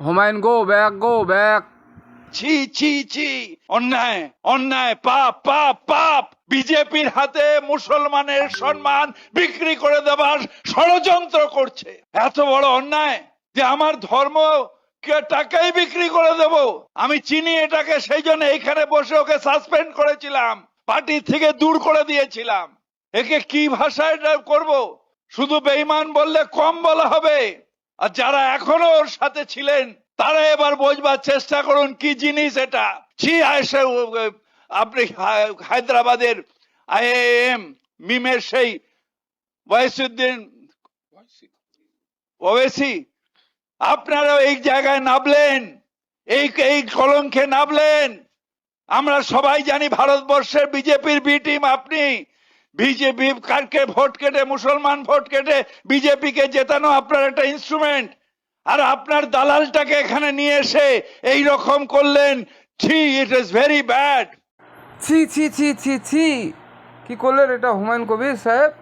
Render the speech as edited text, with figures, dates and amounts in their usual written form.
Humayun go back, go back. ছি ছি ছি, অন্যায় অন্যায়, পাপ পাপ পাপ। বিজেপির হাতে মুসলমানের সম্মান বিক্রি করে দেবার ষড়যন্ত্র করছে। এত বড় অন্যায় যে আমার ধর্ম কে টাকাই বিক্রি করে দেব। আমি চিনি এটাকে, সেই জন্য এইখানে বসে ওকে সাসপেন্ড করেছিলাম, পার্টি থেকে দূর করে দিয়েছিলাম। একে কি ভাষায় করব? শুধু বেঈমান বললে কম বলা হবে। আর যারা এখনো ওর সাথে ছিলেন তারা এবার বোঝবার চেষ্টা করুন কি জিনিস এটা। ছি আয়সা, আপনি হায়দ্রাবাদের আইএএম মিমের সেই ওয়াইসুদ্দিন ওয়েসি, আপনারা এই জায়গায় নামলেন, এই কলঙ্কে নামলেন। আমরা সবাই জানি ভারতবর্ষের বিজেপির বি টিম আপনি। বিজেপি কালকে ভোট কেটে, মুসলমান ভোট কেটে বিজেপিকে জেতানো আপনার একটা ইনস্ট্রুমেন্ট। আর আপনার দালালটাকে এখানে নিয়ে এসে এই রকম করলেন। ছি, ইট ইজ ভেরি ব্যাড। ছি ছি ছি ছি ছি, কি করলেন এটা হুমায়ুন কবির সাহেব?